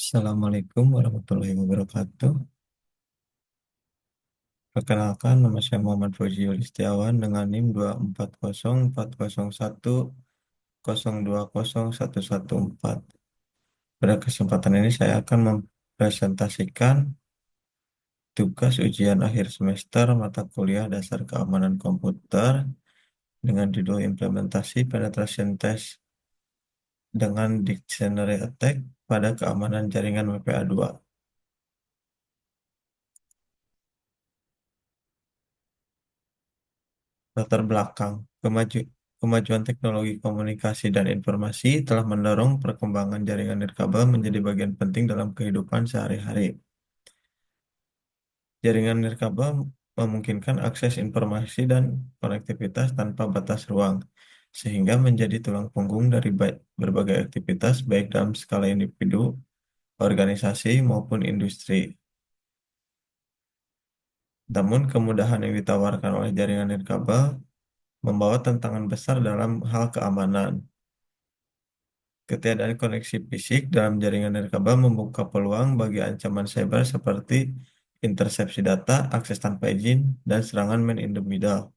Assalamualaikum warahmatullahi wabarakatuh. Perkenalkan, nama saya Muhammad Fauzi Yulistiawan dengan NIM 24040210114. Pada kesempatan ini saya akan mempresentasikan tugas ujian akhir semester mata kuliah dasar keamanan komputer dengan judul implementasi penetration test dengan dictionary attack pada keamanan jaringan WPA2. Latar belakang, kemajuan teknologi komunikasi dan informasi telah mendorong perkembangan jaringan nirkabel menjadi bagian penting dalam kehidupan sehari-hari. Jaringan nirkabel memungkinkan akses informasi dan konektivitas tanpa batas ruang, sehingga menjadi tulang punggung dari berbagai aktivitas baik dalam skala individu, organisasi, maupun industri. Namun, kemudahan yang ditawarkan oleh jaringan nirkabel membawa tantangan besar dalam hal keamanan. Ketiadaan koneksi fisik dalam jaringan nirkabel membuka peluang bagi ancaman cyber seperti intersepsi data, akses tanpa izin, dan serangan man in the middle.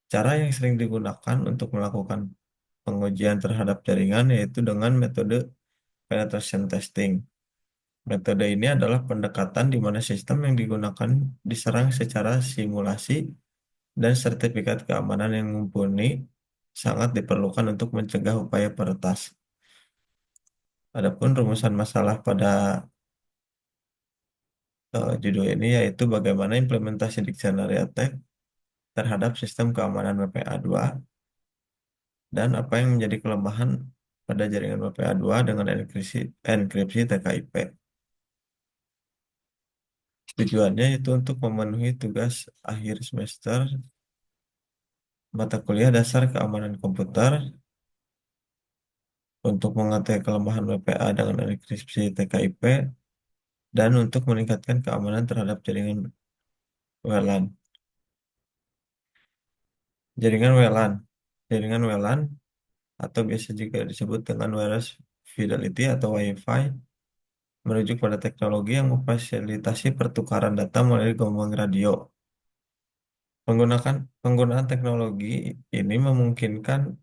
Cara yang sering digunakan untuk melakukan pengujian terhadap jaringan yaitu dengan metode penetration testing. Metode ini adalah pendekatan di mana sistem yang digunakan diserang secara simulasi dan sertifikat keamanan yang mumpuni sangat diperlukan untuk mencegah upaya peretas. Adapun rumusan masalah pada judul ini yaitu bagaimana implementasi dictionary attack terhadap sistem keamanan WPA2 dan apa yang menjadi kelemahan pada jaringan WPA2 dengan enkripsi TKIP. Tujuannya itu untuk memenuhi tugas akhir semester mata kuliah dasar keamanan komputer untuk mengetahui kelemahan WPA dengan enkripsi TKIP dan untuk meningkatkan keamanan terhadap jaringan WLAN. Jaringan WLAN. Jaringan WLAN atau biasa juga disebut dengan wireless fidelity atau Wi-Fi, merujuk pada teknologi yang memfasilitasi pertukaran data melalui gelombang radio. Penggunaan teknologi ini memungkinkan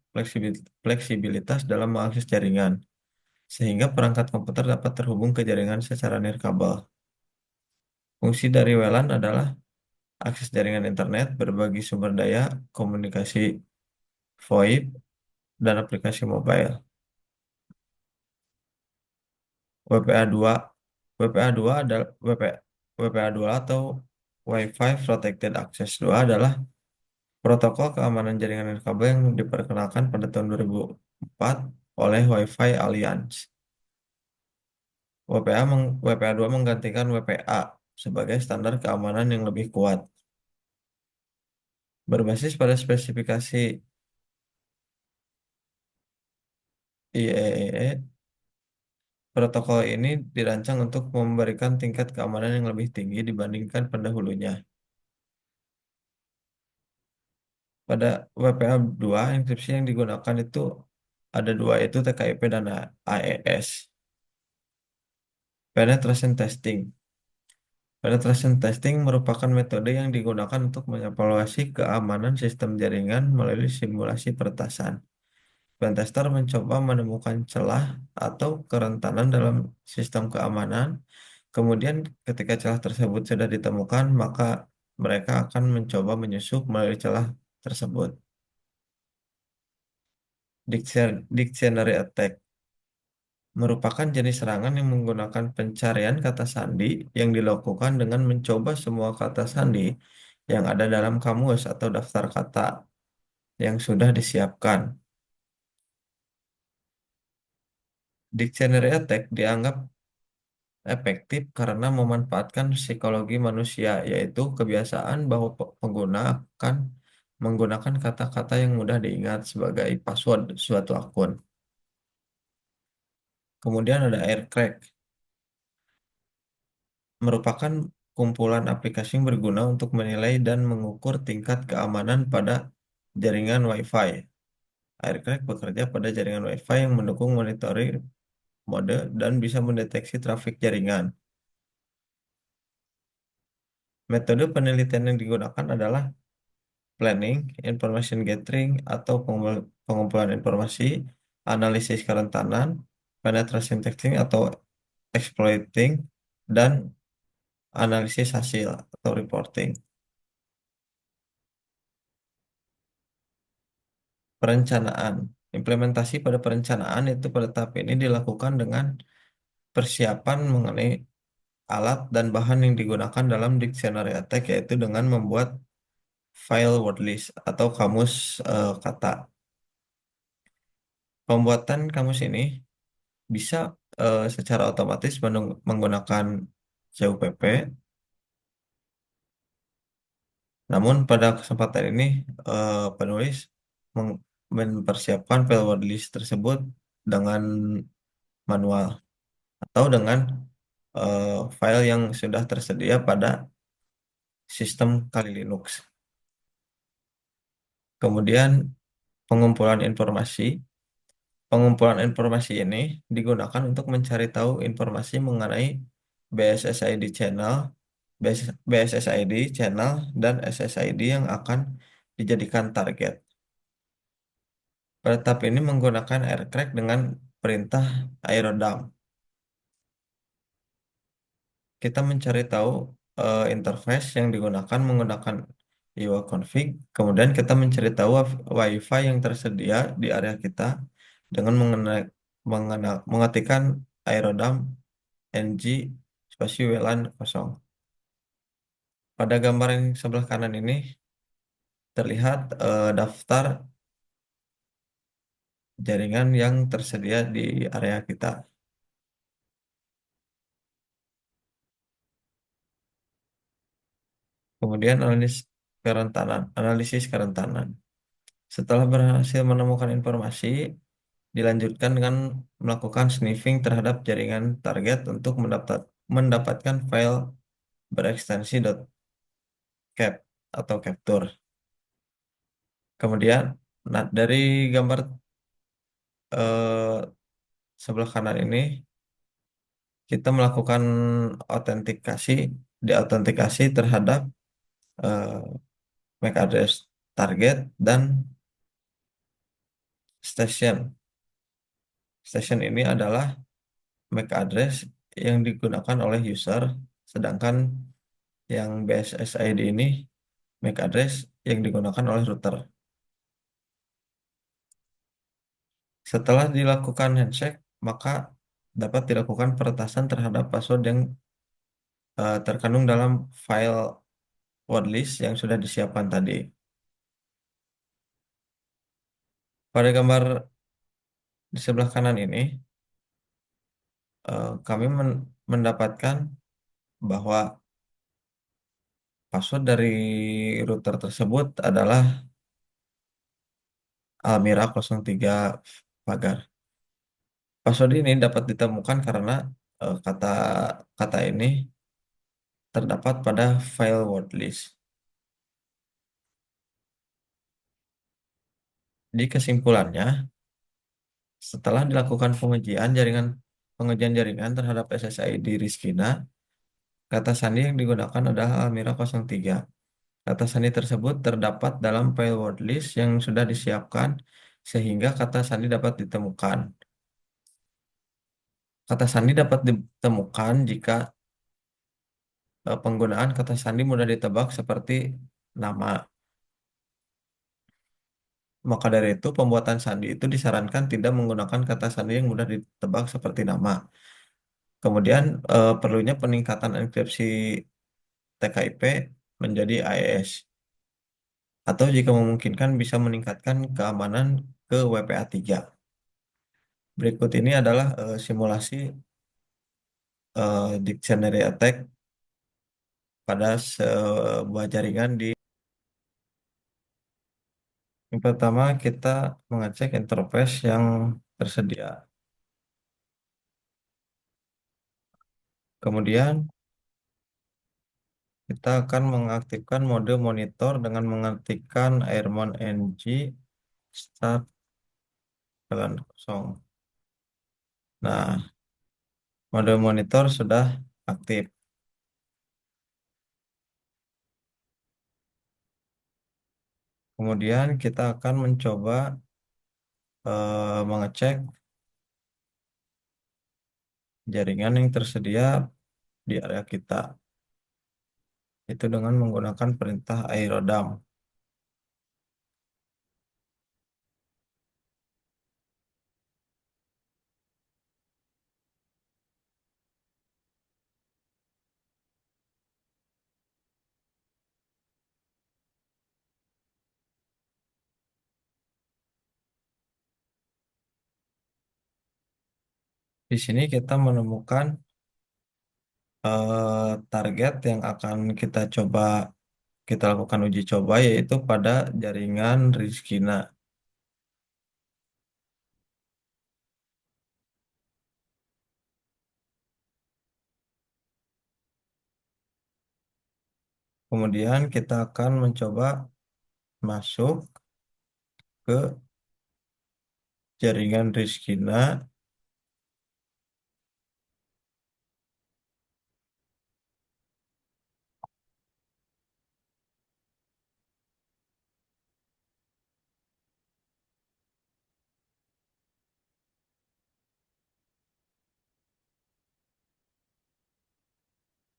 fleksibilitas dalam mengakses jaringan, sehingga perangkat komputer dapat terhubung ke jaringan secara nirkabel. Fungsi dari WLAN adalah akses jaringan internet, berbagi sumber daya, komunikasi VoIP, dan aplikasi mobile. WPA2 WPA2 adalah WPA2 atau Wi-Fi Protected Access 2 adalah protokol keamanan jaringan nirkabel yang diperkenalkan pada tahun 2004 oleh Wi-Fi Alliance. WPA2 menggantikan WPA sebagai standar keamanan yang lebih kuat. Berbasis pada spesifikasi IEEE, protokol ini dirancang untuk memberikan tingkat keamanan yang lebih tinggi dibandingkan pendahulunya. Pada WPA2, enkripsi yang digunakan itu ada dua, yaitu TKIP dan AES. Penetration testing. Penetration testing merupakan metode yang digunakan untuk mengevaluasi keamanan sistem jaringan melalui simulasi peretasan. Pentester mencoba menemukan celah atau kerentanan dalam sistem keamanan. Kemudian ketika celah tersebut sudah ditemukan, maka mereka akan mencoba menyusup melalui celah tersebut. Dictionary attack merupakan jenis serangan yang menggunakan pencarian kata sandi yang dilakukan dengan mencoba semua kata sandi yang ada dalam kamus atau daftar kata yang sudah disiapkan. Dictionary attack dianggap efektif karena memanfaatkan psikologi manusia, yaitu kebiasaan bahwa pengguna akan menggunakan kata-kata yang mudah diingat sebagai password suatu akun. Kemudian ada aircrack, merupakan kumpulan aplikasi yang berguna untuk menilai dan mengukur tingkat keamanan pada jaringan Wi-Fi. Aircrack bekerja pada jaringan Wi-Fi yang mendukung mode dan bisa mendeteksi trafik jaringan. Metode penelitian yang digunakan adalah planning, information gathering atau pengumpulan informasi, analisis kerentanan, penetration testing atau exploiting, dan analisis hasil atau reporting. Perencanaan. Implementasi pada perencanaan itu pada tahap ini dilakukan dengan persiapan mengenai alat dan bahan yang digunakan dalam dictionary attack, yaitu dengan membuat file word list atau kamus kata. Pembuatan kamus ini bisa secara otomatis menggunakan CUPP. Namun pada kesempatan ini penulis mempersiapkan file word list tersebut dengan manual atau dengan file yang sudah tersedia pada sistem Kali Linux. Kemudian pengumpulan informasi. Pengumpulan informasi ini digunakan untuk mencari tahu informasi mengenai BSSID channel, BSSID channel, dan SSID yang akan dijadikan target. Pada tahap ini menggunakan aircrack dengan perintah aerodump. Kita mencari tahu interface yang digunakan menggunakan IO config. Kemudian kita mencari tahu WiFi yang tersedia di area kita dengan mengetikkan aerodump ng spasi WLAN kosong. Pada gambar yang sebelah kanan ini terlihat daftar jaringan yang tersedia di area kita. Kemudian analisis kerentanan. Setelah berhasil menemukan informasi, dilanjutkan dengan melakukan sniffing terhadap jaringan target untuk mendapatkan file berekstensi .cap atau capture. Kemudian, dari gambar eh, sebelah kanan ini, kita melakukan autentikasi, diautentikasi terhadap eh, MAC address target dan station. Station ini adalah MAC address yang digunakan oleh user, sedangkan yang BSSID ini MAC address yang digunakan oleh router. Setelah dilakukan handshake, maka dapat dilakukan peretasan terhadap password yang terkandung dalam file word list yang sudah disiapkan tadi. Pada gambar di sebelah kanan ini, kami mendapatkan bahwa password dari router tersebut adalah Almira 03 pagar. Password ini dapat ditemukan karena kata kata ini terdapat pada file word list. Di kesimpulannya, setelah dilakukan pengujian jaringan terhadap SSID Rizkina, kata sandi yang digunakan adalah Almira 03. Kata sandi tersebut terdapat dalam file word list yang sudah disiapkan sehingga kata sandi dapat ditemukan. Kata sandi dapat ditemukan jika penggunaan kata sandi mudah ditebak seperti nama. Maka dari itu, pembuatan sandi itu disarankan tidak menggunakan kata sandi yang mudah ditebak seperti nama. Kemudian, perlunya peningkatan enkripsi TKIP menjadi AES. Atau jika memungkinkan bisa meningkatkan keamanan ke WPA3. Berikut ini adalah simulasi dictionary attack pada sebuah jaringan di. Yang pertama, kita mengecek interface yang tersedia. Kemudian, kita akan mengaktifkan mode monitor dengan mengetikkan airmon ng start pelan kosong. Nah, Mode monitor sudah aktif. Kemudian kita akan mencoba mengecek jaringan yang tersedia di area kita. Itu dengan menggunakan perintah aerodam. Di sini kita menemukan target yang akan kita lakukan uji coba yaitu pada jaringan Rizkina. Kemudian kita akan mencoba masuk ke jaringan Rizkina.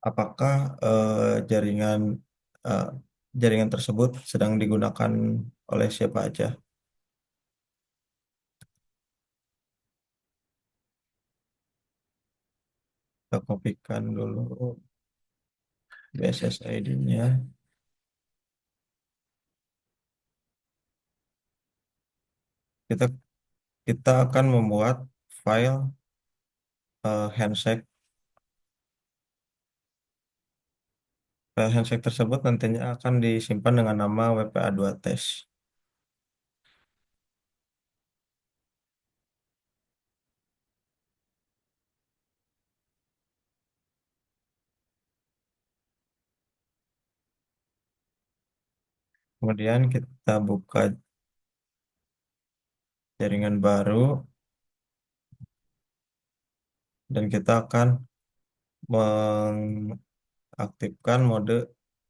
Apakah jaringan eh, jaringan tersebut sedang digunakan oleh siapa aja? Kita kopikan dulu BSSID-nya. Kita kita akan membuat file handshake. File handshake tersebut nantinya akan disimpan dengan nama WPA2 test. Kemudian kita buka jaringan baru dan kita akan mengaktifkan mode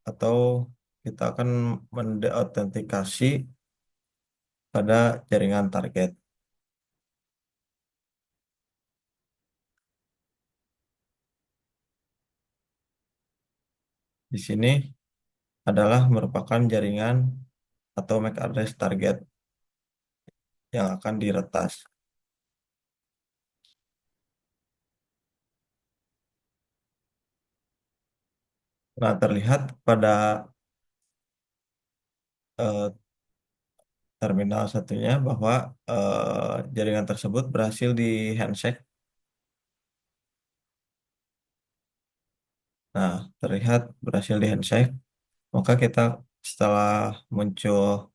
atau kita akan mendeautentikasi pada jaringan target. Di sini adalah merupakan jaringan atau MAC address target yang akan diretas. Nah, terlihat pada eh, terminal satunya bahwa jaringan tersebut berhasil di handshake. Nah, terlihat berhasil di handshake. Maka kita setelah muncul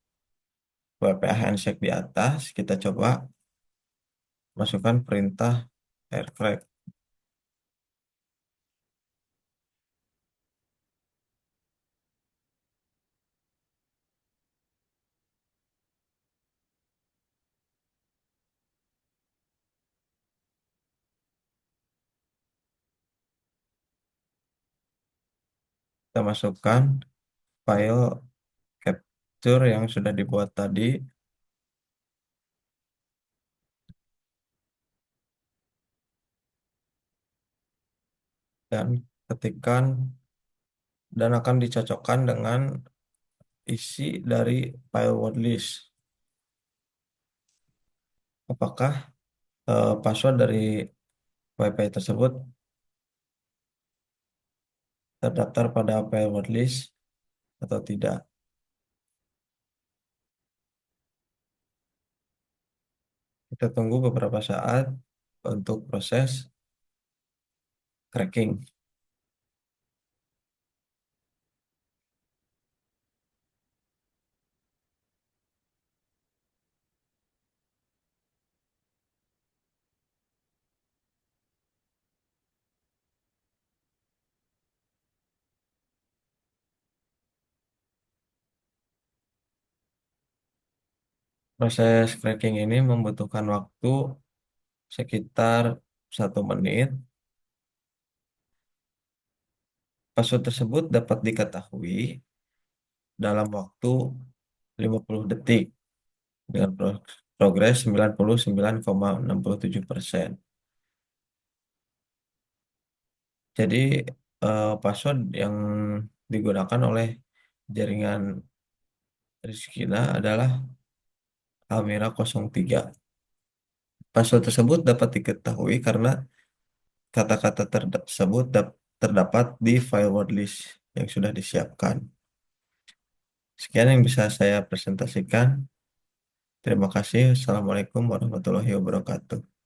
WPA handshake di atas, kita coba masukkan perintah airflag. Kita masukkan file capture yang sudah dibuat tadi dan ketikkan dan akan dicocokkan dengan isi dari file word list. Apakah password dari WiFi tersebut terdaftar pada file word list atau tidak? Kita tunggu beberapa saat untuk proses cracking. Proses cracking ini membutuhkan waktu sekitar 1 menit Password tersebut dapat diketahui dalam waktu 50 detik dengan progres 99,67%. Jadi password yang digunakan oleh jaringan Rizkina adalah Almira 03. Password tersebut dapat diketahui karena kata-kata tersebut terdapat di file word list yang sudah disiapkan. Sekian yang bisa saya presentasikan. Terima kasih. Assalamualaikum warahmatullahi wabarakatuh.